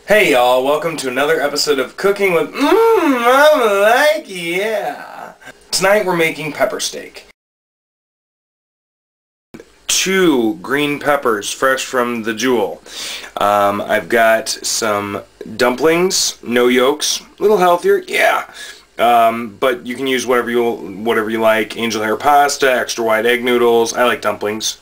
Hey y'all, welcome to another episode of Cooking with Mama Likey, yeah. Tonight we're making pepper steak. 2 green peppers fresh from the jewel. I've got some dumplings, no yolks, a little healthier, yeah. But you can use whatever you like. Angel hair pasta, extra wide egg noodles. I like dumplings.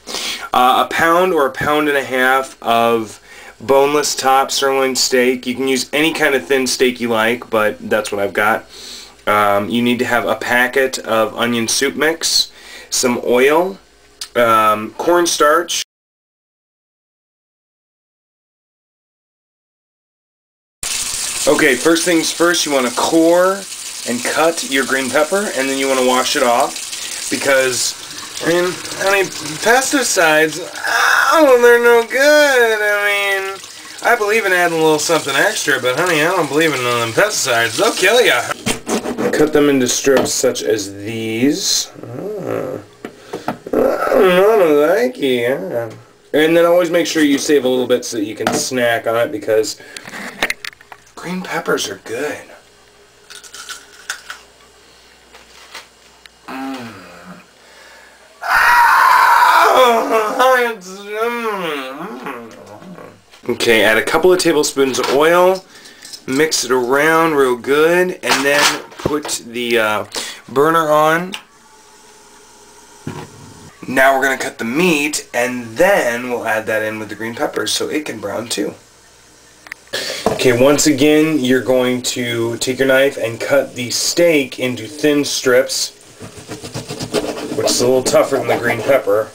A pound or a pound and a half of boneless top sirloin steak. You can use any kind of thin steak you like, but that's what I've got. You need to have a packet of onion soup mix, some oil, cornstarch. Okay, first things first, you want to core and cut your green pepper, and then you want to wash it off, because I mean, pesticides, they're no good. I believe in adding a little something extra, but honey, I don't believe in none of them pesticides. They'll kill ya. Cut them into strips such as these. Likey. And then always make sure you save a little bit so that you can snack on it, because green peppers are good. Okay, add a couple of tablespoons of oil, mix it around real good, and then put the burner on. Now we're going to cut the meat, and then we'll add that in with the green peppers so it can brown too. Okay, once again, you're going to take your knife and cut the steak into thin strips, which is a little tougher than the green pepper.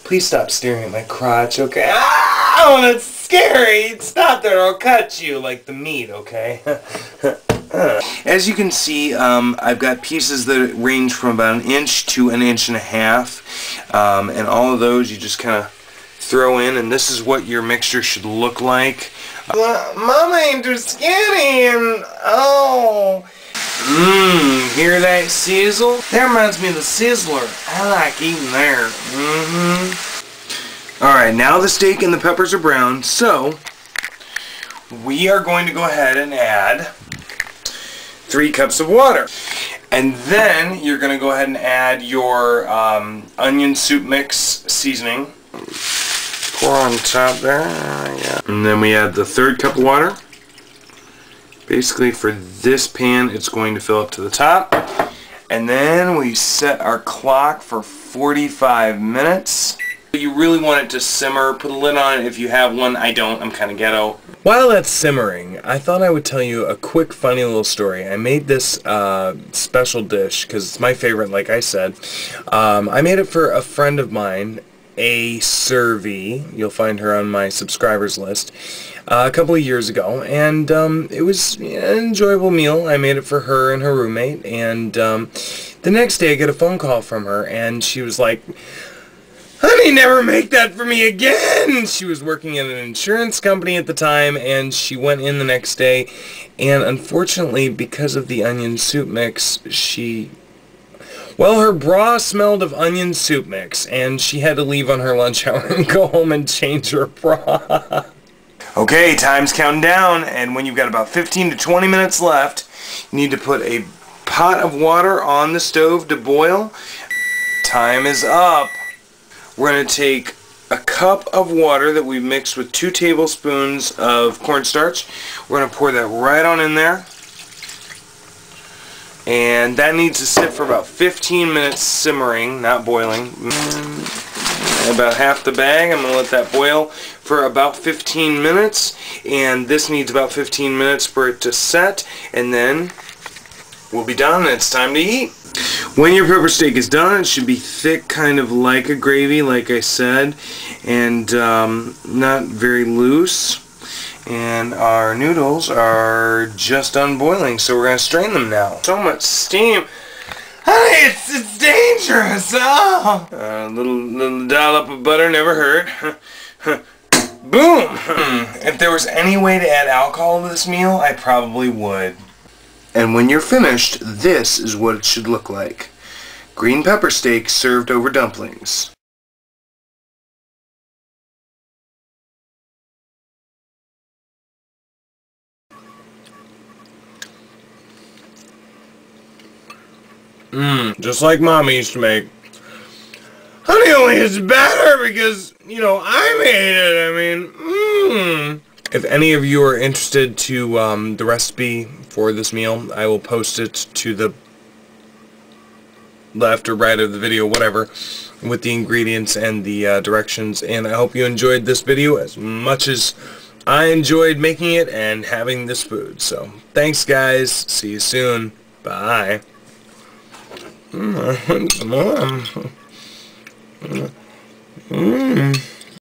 Please stop staring at my crotch, okay? Oh, that's scary! Stop there, I'll cut you like the meat, okay? As you can see, I've got pieces that range from about 1 inch to 1.5 inches, and all of those you just kind of throw in, and this is what your mixture should look like. Mama ain't too skinny, and oh! Hear that sizzle? That reminds me of the sizzler. I like eating there. Alright, now the steak and the peppers are browned, so we are going to go ahead and add 3 cups of water. And then you're going to go ahead and add your onion soup mix seasoning. Pour on top there. Yeah. And then we add the 3rd cup of water. Basically, for this pan, it's going to fill up to the top. And then we set our clock for 45 minutes. You really want it to simmer. Put a lid on it if you have one. I don't. I'm kind of ghetto. While that's simmering, I thought I would tell you a quick, funny little story. I made this special dish because it's my favorite, like I said. I made it for a friend of mine, a Servy. You'll find her on my subscribers list. A couple of years ago, and it was an enjoyable meal. I made it for her and her roommate, and the next day I get a phone call from her, and she was like, "Honey, never make that for me again!" She was working at an insurance company at the time, and she went in the next day, and unfortunately, because of the onion soup mix, her bra smelled of onion soup mix, and she had to leave on her lunch hour and go home and change her bra. Okay, time's counting down, and when you've got about 15 to 20 minutes left, you need to put a pot of water on the stove to boil. Time is up. We're going to take a cup of water that we've mixed with 2 tablespoons of cornstarch. We're going to pour that right on in there. And that needs to sit for about 15 minutes simmering, not boiling. About half the bag. I'm going to let that boil for about 15 minutes, and this needs about 15 minutes for it to set, and then we'll be done and it's time to eat. When your pepper steak is done, it should be thick, kind of like a gravy, like I said, and not very loose. And our noodles are just done boiling, so we're going to strain them now. So much steam. Honey, it's dangerous! Oh! Little dollop of butter never hurt. Boom! If there was any way to add alcohol to this meal, I probably would. And when you're finished, this is what it should look like. Green pepper steak served over dumplings. Just like Mommy used to make. Honey only is better because, you know, I made it. I mean, If any of you are interested to the recipe for this meal, I will post it to the left or right of the video, whatever, with the ingredients and the directions. And I hope you enjoyed this video as much as I enjoyed making it and having this food. So, thanks guys. See you soon. Bye. Some more.